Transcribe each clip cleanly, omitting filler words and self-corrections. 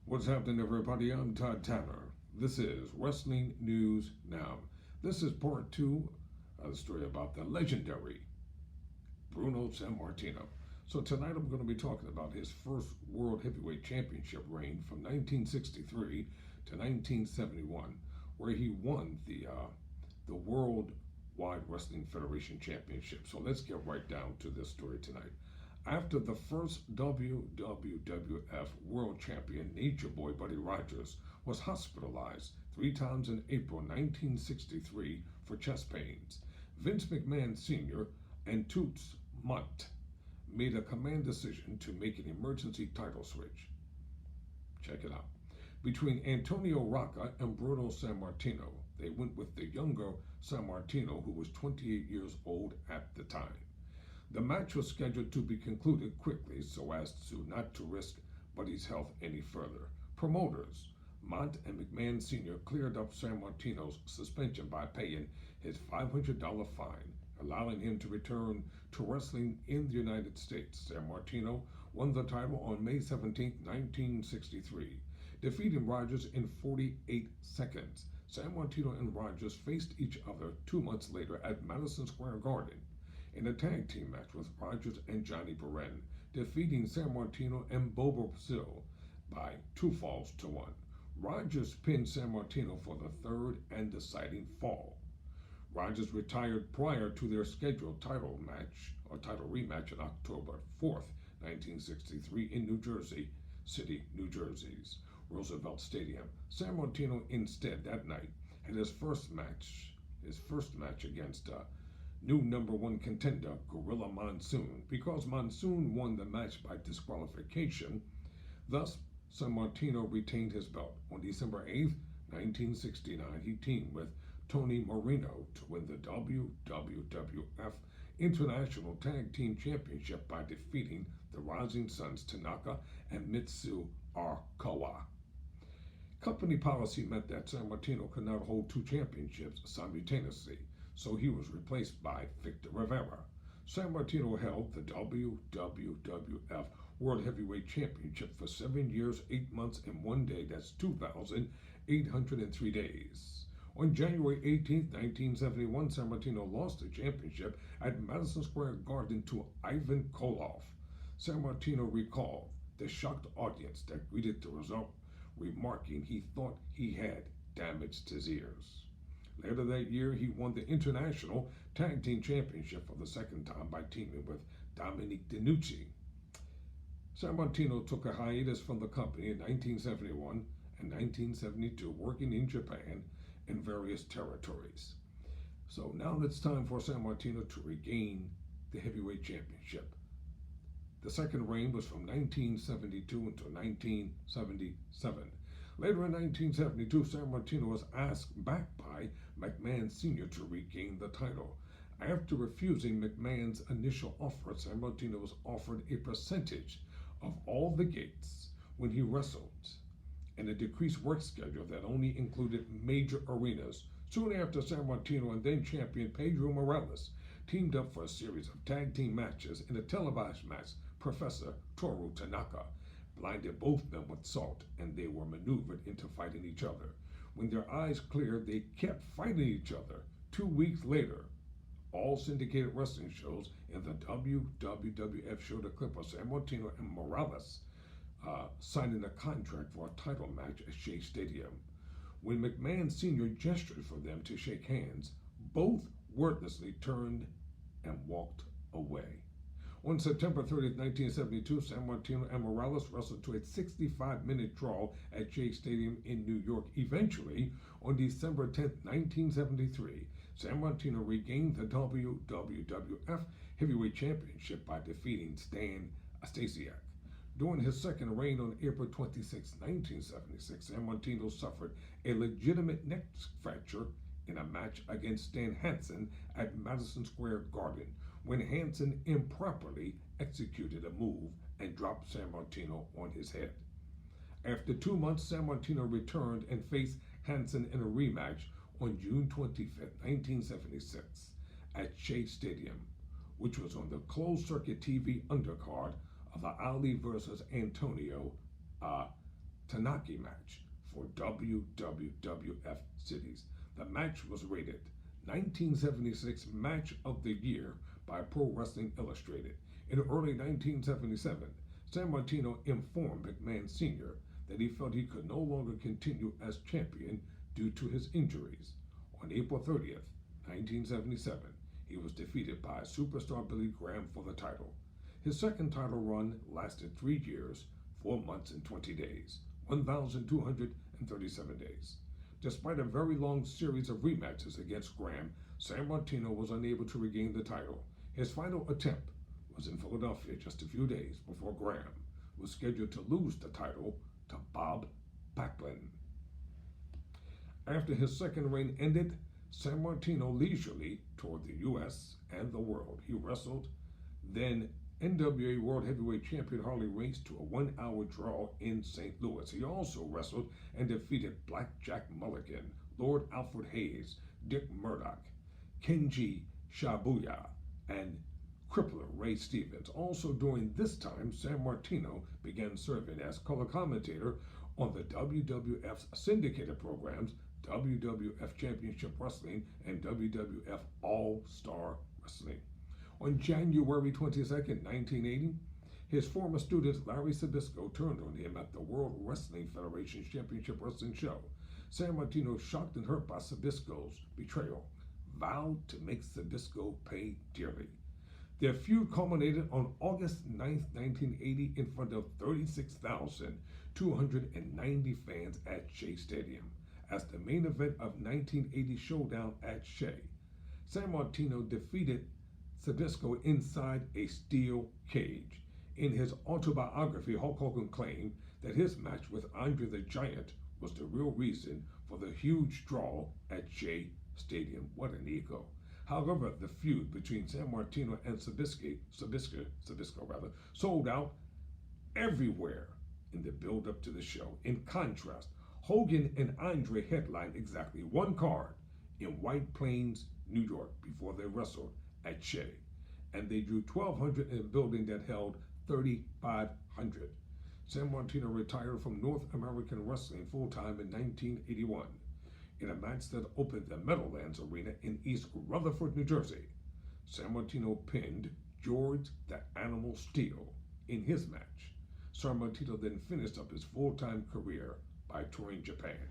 What's happening, everybody? I'm Todd Tanner. This is Wrestling News Now. This is part two of the story about the legendary Bruno Sammartino. So tonight I'm going to be talking about his first World Heavyweight Championship reign from 1963 to 1971, where he won the World Wrestling Federation Championship. So let's get right down to this story tonight. After the first WWF World Champion, Nature Boy Buddy Rogers, was hospitalized 3 times in April 1963 for chest pains, Vince McMahon Sr. and Toots Mutt made a command decision to make an emergency title switch. Check it out. Between Antonio Rocca and Bruno Sammartino, they went with the younger Sammartino, who was 28 years old at the time. The match was scheduled to be concluded quickly so as not to risk Buddy's health any further. Promoters Mott and McMahon Sr. cleared up Sammartino's suspension by paying his $500 fine, allowing him to return to wrestling in the United States. Sammartino won the title on May 17, 1963, defeating Rogers in 48 seconds. Sammartino and Rogers faced each other 2 months later at Madison Square Garden in a tag team match with Rogers and Johnny Perrin, defeating Sammartino and Bobo Brazil by 2 falls to 1. Rogers pinned Sammartino for the third and deciding fall. Rogers retired prior to their scheduled title rematch on October 4th, 1963 in New Jersey City, New Jersey's Roosevelt Stadium. Sammartino instead that night had his first match against new #1 contender Gorilla Monsoon, because Monsoon won the match by disqualification. Thus, Sammartino retained his belt. On December 8, 1969, he teamed with Tony Marino to win the WWF International Tag Team Championship by defeating the Rising Suns Tanaka and Mitsu Arkawa. Company policy meant that Sammartino could not hold 2 championships simultaneously, so he was replaced by Victor Rivera. Sammartino held the WWF World Heavyweight Championship for 7 years, 8 months, and 1 day. That's 2,803 days. On January 18, 1971, Sammartino lost the championship at Madison Square Garden to Ivan Koloff. Sammartino recalled the shocked audience that greeted the result, remarking he thought he had damaged his ears. Later that year, he won the International Tag Team Championship for the second time by teaming with Dominique DeNucci. Sammartino took a hiatus from the company in 1971 and 1972, working in Japan and various territories. So now it's time for Sammartino to regain the heavyweight championship. The second reign was from 1972 until 1977. Later in 1972, Sammartino was asked back by McMahon Sr. to regain the title. After refusing McMahon's initial offer, Sammartino was offered a percentage of all the gates when he wrestled, and a decreased work schedule that only included major arenas. Soon after, Sammartino and then champion Pedro Morales teamed up for a series of tag team matches. In a televised match, Professor Toru Tanaka blinded both men with salt, and they were maneuvered into fighting each other. When their eyes cleared, they kept fighting each other. 2 weeks later, all syndicated wrestling shows in the WWF showed a clip of Sammartino and Morales signing a contract for a title match at Shea Stadium. When McMahon Sr. gestured for them to shake hands, both wordlessly turned and walked away. On September 30, 1972, Sammartino and Morales wrestled to a 65-minute draw at Shea Stadium in New York. Eventually, on December 10, 1973, Sammartino regained the WWF Heavyweight Championship by defeating Stan Stasiak. During his second reign on April 26, 1976, Sammartino suffered a legitimate neck fracture in a match against Stan Hansen at Madison Square Garden, when Hansen improperly executed a move and dropped Sammartino on his head. After 2 months, Sammartino returned and faced Hansen in a rematch on June 25, 1976 at Shea Stadium, which was on the closed-circuit TV undercard of the Ali versus Antonio Tanaki match for WWF Cities. The match was rated 1976 Match of the Year by Pro Wrestling Illustrated. In early 1977, Sammartino informed McMahon Sr. that he felt he could no longer continue as champion due to his injuries. On April 30th, 1977, he was defeated by superstar Billy Graham for the title. His second title run lasted 3 years, 4 months, and 20 days, 1,237 days. Despite a very long series of rematches against Graham, Sammartino was unable to regain the title. His final attempt was in Philadelphia just a few days before Graham was scheduled to lose the title to Bob Backlund. After his second reign ended, Sammartino leisurely toured the U.S. and the world. He wrestled then NWA World Heavyweight Champion Harley Race to a 1-hour draw in St. Louis. He also wrestled and defeated Blackjack Mulligan, Lord Alfred Hayes, Dick Murdoch, Kenji Shibuya, and Crippler Ray Stevens. Also during this time, Sammartino began serving as color commentator on the WWF's syndicated programs, WWF Championship Wrestling and WWF All-Star Wrestling. On January 22nd, 1980, his former student Larry Zbyszko turned on him at the World Wrestling Federation's Championship Wrestling show. Sammartino, shocked and hurt by Zbyszko's betrayal, vowed to make Zbyszko pay dearly. Their feud culminated on August 9, 1980 in front of 36,290 fans at Shea Stadium as the main event of 1980 Showdown at Shea. Sammartino defeated Zbyszko inside a steel cage. In his autobiography, Hulk Hogan claimed that his match with Andre the Giant was the real reason for the huge draw at Shea Stadium. What an ego. However, the feud between Sammartino and Zbyszko sold out everywhere in the build-up to the show. In contrast, Hogan and Andre headlined exactly one card in White Plains, New York, before they wrestled at Shea, and they drew 1,200 in a building that held 3,500. Sammartino retired from North American Wrestling full-time in 1981 in a match that opened the Meadowlands Arena in East Rutherford, New Jersey. Sammartino pinned George the Animal Steele in his match. Sammartino then finished up his full-time career by touring Japan.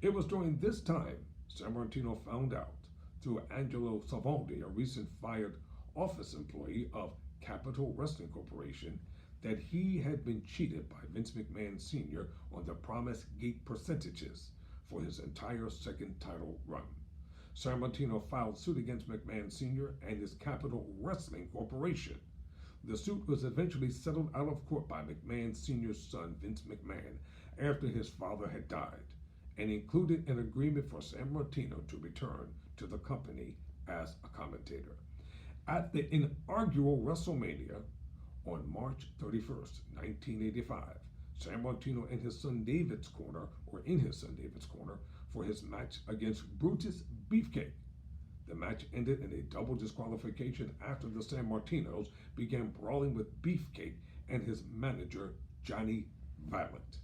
It was during this time Sammartino found out through Angelo Savoldi, a recent fired office employee of Capital Wrestling Corporation, that he had been cheated by Vince McMahon Sr. on the promised gate percentages for his entire second title run. Sammartino filed suit against McMahon Sr. and his Capital Wrestling Corporation. The suit was eventually settled out of court by McMahon Sr.'s son, Vince McMahon, after his father had died, and included an agreement for Sammartino to return to the company as a commentator. At the inaugural WrestleMania on March 31st, 1985, Sammartino and his son David's corner, or in his son David's corner, for his match against Brutus Beefcake. The match ended in a double disqualification after the Sammartinos began brawling with Beefcake and his manager, Johnny Violent.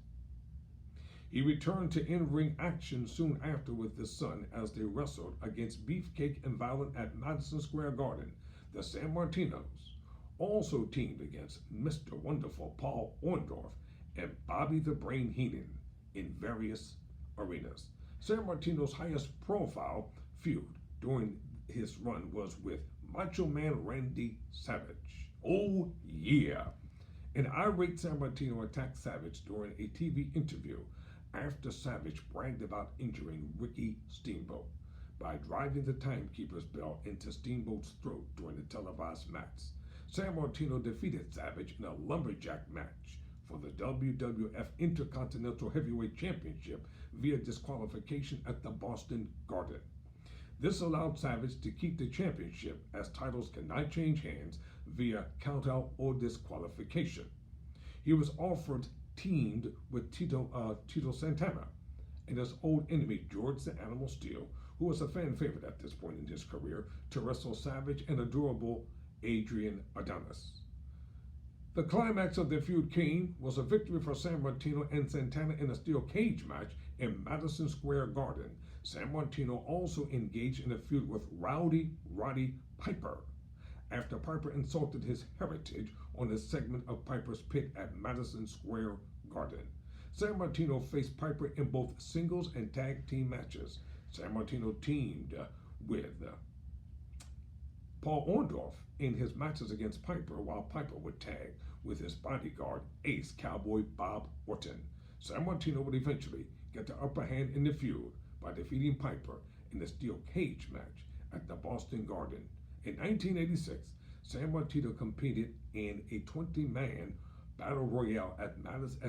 He returned to in-ring action soon after with his son as they wrestled against Beefcake and Violent at Madison Square Garden. The Sammartinos also teamed against Mr. Wonderful Paul Orndorff and Bobby the Brain Heenan in various arenas. Sammartino's highest profile feud during his run was with Macho Man Randy Savage. Oh yeah! An irate Sammartino attacked Savage during a TV interview after Savage bragged about injuring Ricky Steamboat by driving the timekeeper's belt into Steamboat's throat during the televised match. Sammartino defeated Savage in a lumberjack match for the WWF Intercontinental Heavyweight Championship via disqualification at the Boston Garden. This allowed Savage to keep the championship, as titles cannot change hands via countout or disqualification. He was offered teamed with Tito Santana and his old enemy George the Animal Steele, who was a fan favorite at this point in his career, to wrestle Savage and adorable Adrian Adonis. The climax of their feud was a victory for Sammartino and Santana in a steel cage match in Madison Square Garden. Sammartino also engaged in a feud with Rowdy Roddy Piper after Piper insulted his heritage on a segment of Piper's Pit at Madison Square Garden. Sammartino faced Piper in both singles and tag team matches. Sammartino teamed with Paul Orndorff in his matches against Piper, while Piper would tag with his bodyguard, Ace Cowboy Bob Orton. Sammartino would eventually get the upper hand in the feud by defeating Piper in a steel cage match at the Boston Garden. In 1986, Sammartino competed in a 20-man battle royale at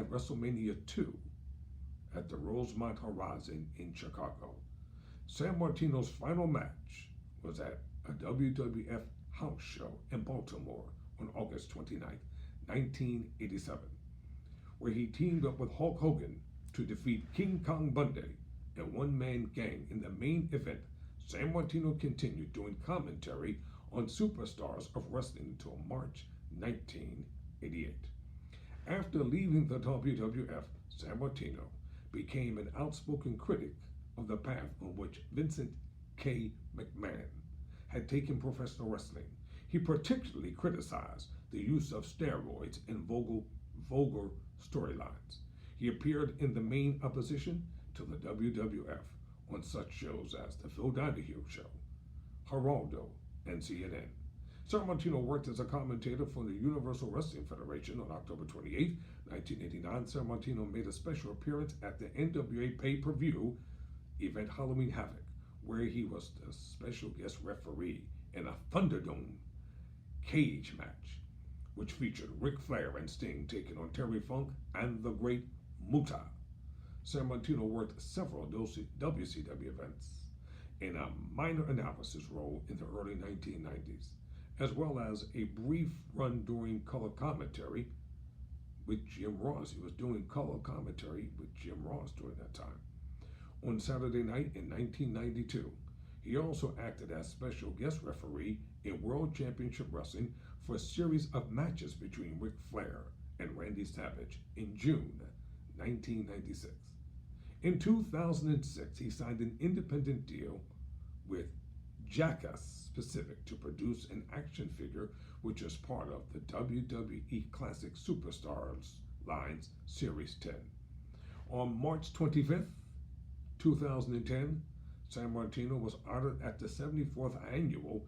WrestleMania 2 at the Rosemont Horizon in Chicago. Sammartino's final match was at a WWF house show in Baltimore on August 29, 1987, where he teamed up with Hulk Hogan to defeat King Kong Bundy and one-man gang in the main event. Sammartino continued doing commentary on Superstars of Wrestling until March 1988. After leaving the WWF, Sammartino became an outspoken critic of the path on which Vincent K. McMahon had taken professional wrestling. He particularly criticized the use of steroids in vulgar storylines. He appeared in the main opposition to the WWF on such shows as The Phil Donahue Show, Geraldo, and CNN. Sammartino worked as a commentator for the Universal Wrestling Federation. On October 28, 1989, Sammartino made a special appearance at the NWA pay-per-view event Halloween Havoc, where he was the special guest referee in a Thunderdome cage match, which featured Ric Flair and Sting taking on Terry Funk and the Great Muta. Sammartino worked several WCW events in a minor analysis role in the early 1990s, as well as a brief run during color commentary with Jim Ross. He was doing color commentary with Jim Ross during that time. On Saturday night in 1992, he also acted as special guest referee in World Championship Wrestling for a series of matches between Ric Flair and Randy Savage in June 1996. In 2006, he signed an independent deal with Jackass Pacific to produce an action figure which is part of the WWE Classic Superstars Lines Series 10. On March 25th, 2010, Sammartino was honored at the 74th annual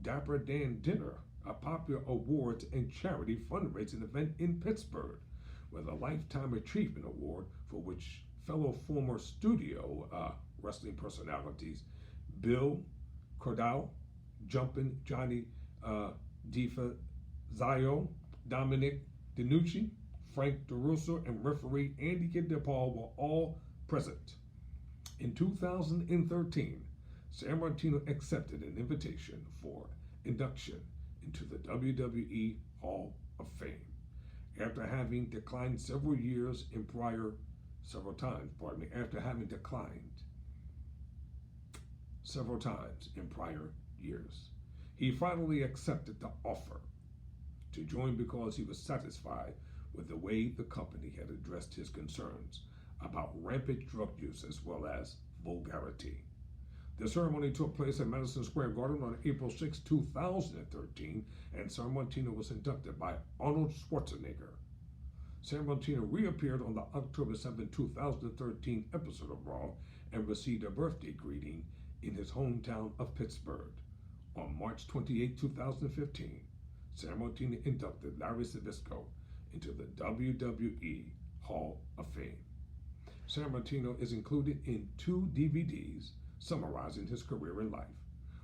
Dapper Dan Dinner, a popular awards and charity fundraising event in Pittsburgh, with a Lifetime Achievement Award for which fellow former studio wrestling personalities Bill Jumpin' Johnny DiFazio, Dominic DeNucci, Frank DeRusso, and referee Andy Kid DePaul were all present. In 2013, Sammartino accepted an invitation for induction into the WWE Hall of Fame after having declined several times in prior years. He finally accepted the offer to join because he was satisfied with the way the company had addressed his concerns about rampant drug use as well as vulgarity. The ceremony took place at Madison Square Garden on April 6, 2013, and Sammartino was inducted by Arnold Schwarzenegger. Sammartino reappeared on the October 7, 2013 episode of Raw and received a birthday greeting in his hometown of Pittsburgh. On March 28, 2015, Sammartino inducted Larry Zbyszko into the WWE Hall of Fame. Sammartino is included in 2 DVDs summarizing his career in life.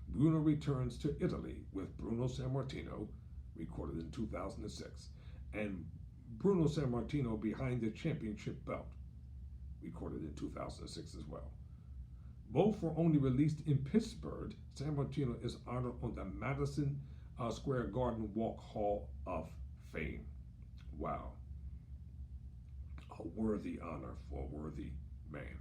Bruno Returns to Italy with Bruno Sammartino, recorded in 2006, and Bruno Sammartino Behind the Championship Belt, recorded in 2006 as well. Both were only released in Pittsburgh. Sammartino is honored on the Madison Square Garden Walk Hall of Fame. Wow. A worthy honor for a worthy man.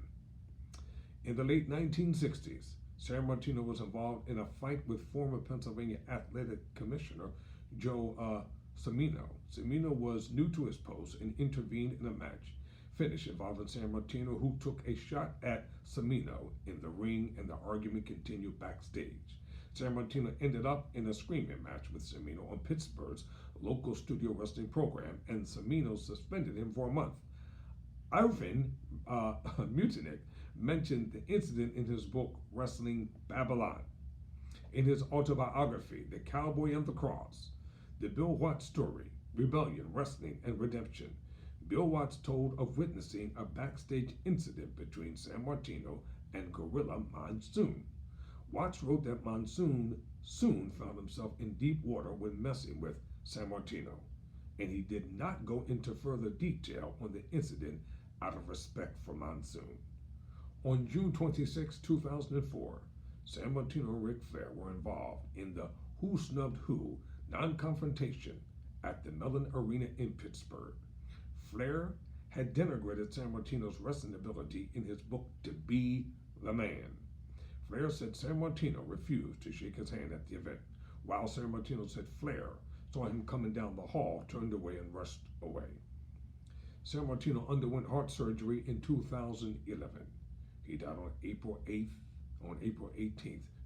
In the late 1960s, Sammartino was involved in a fight with former Pennsylvania Athletic Commissioner Joe Sammartino was new to his post and intervened in a match finish involving Sammartino, who took a shot at Sammartino in the ring, and the argument continued backstage. Sammartino ended up in a screaming match with Sammartino on Pittsburgh's local studio wrestling program, and Sammartino suspended him for a month. Ivan Mutinick mentioned the incident in his book Wrestling Babylon. In his autobiography, The Cowboy and the Cross, The Bill Watts Story, Rebellion, Wrestling, and Redemption, Bill Watts told of witnessing a backstage incident between Sammartino and Gorilla Monsoon. Watts wrote that Monsoon soon found himself in deep water when messing with Sammartino, and he did not go into further detail on the incident out of respect for Monsoon. On June 26, 2004, Sammartino and Ric Flair were involved in the Who Snubbed Who non-confrontation at the Mellon Arena in Pittsburgh. Flair had denigrated Sammartino's wrestling ability in his book To Be the Man. Flair said Sammartino refused to shake his hand at the event, while Sammartino said Flair saw him coming down the hall, turned away, and rushed away. Sammartino underwent heart surgery in 2011. He died on April 18th,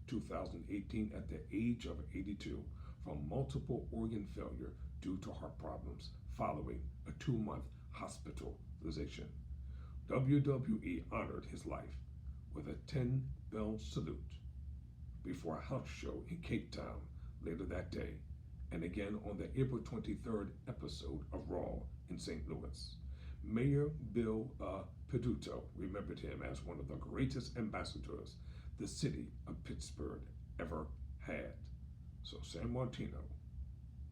2018 at the age of 82 from multiple organ failure due to heart problems following a 2-month hospitalization. WWE honored his life with a 10-bell salute before a house show in Cape Town later that day, and again on the April 23rd episode of Raw in St. Louis. Mayor Bill Pt.2 remembered him as one of the greatest ambassadors the city of Pittsburgh ever had. So Sammartino,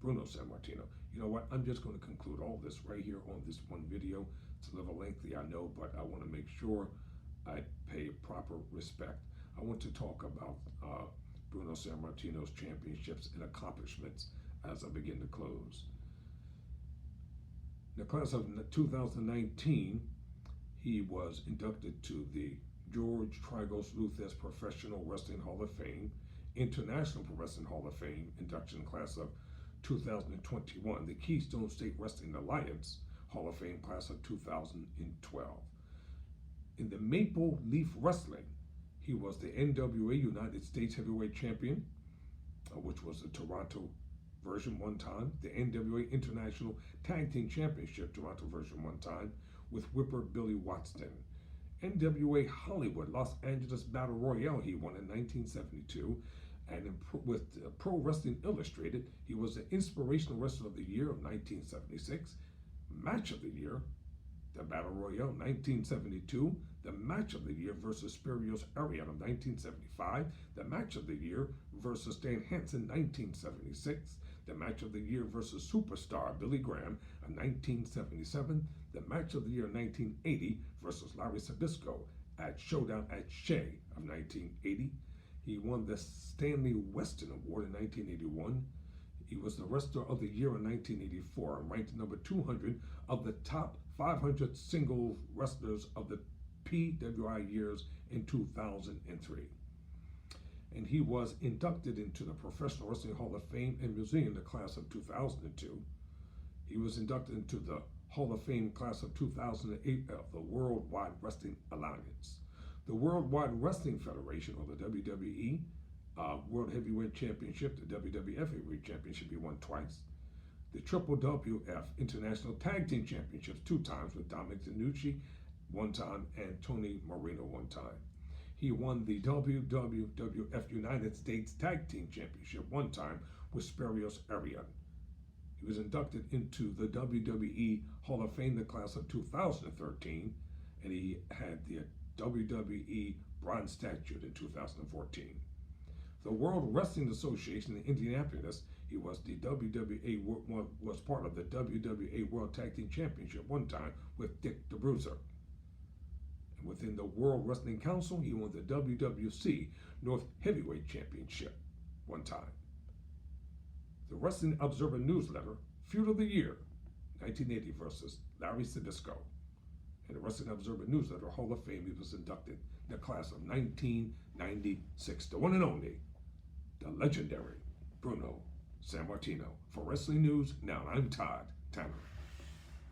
Bruno Sammartino. You know what? I'm just going to conclude all this right here on this one video. It's a little lengthy, I know, but I want to make sure I pay proper respect. I want to talk about Bruno Sammartino's championships and accomplishments as I begin to close. In the class of 2019, he was inducted to the George Trigos Luthes Professional Wrestling Hall of Fame, International Pro Wrestling Hall of Fame induction class of 2021, the Keystone State Wrestling Alliance Hall of Fame class of 2012. In the Maple Leaf Wrestling, he was the NWA United States Heavyweight Champion, which was the Toronto version one time, the NWA International Tag Team Championship Toronto version one time with Whipper Billy Watson. NWA Hollywood Los Angeles Battle Royale he won in 1972, and with Pro Wrestling Illustrated, he was the Inspirational Wrestler of the Year of 1976, Match of the Year, the Battle Royale 1972, the Match of the Year versus Spurious Arion of 1975, the Match of the Year versus Stan Hansen 1976, the Match of the Year versus Superstar Billy Graham of 1977, the Match of the Year 1980 versus Larry Sabisco at Showdown at Shea of 1980. He won the Stanley Weston Award in 1981. He was the Wrestler of the Year in 1984 and ranked number 200 of the top 500 single wrestlers of the PWI years in 2003. And he was inducted into the Professional Wrestling Hall of Fame and Museum in the class of 2002. He was inducted into the Hall of Fame class of 2008 of the Worldwide Wrestling Alliance. The Worldwide Wrestling Federation, or the WWE, World Heavyweight Championship, the WWF Heavyweight Championship he won twice. The WWF International Tag Team Championships 2 times with Dominic DeNucci 1 time and Tony Marino 1 time. He won the WWF United States Tag Team Championship 1 time with Spurious Arion. He was inducted into the WWE Hall of Fame in the class of 2013, and he had the WWE Bronze Statue in 2014. The World Wrestling Association in Indianapolis, he was the was part of the WWE World Tag Team Championship 1 time with Dick the Bruiser. And within the World Wrestling Council, he won the WWC North Heavyweight Championship 1 time. The Wrestling Observer Newsletter, Feud of the Year, 1980 versus Larry Sabisco. In the Wrestling Observer Newsletter Hall of Fame, he was inducted in the class of 1996. The one and only, the legendary Bruno Sammartino. For Wrestling News, now I'm Todd Tanner.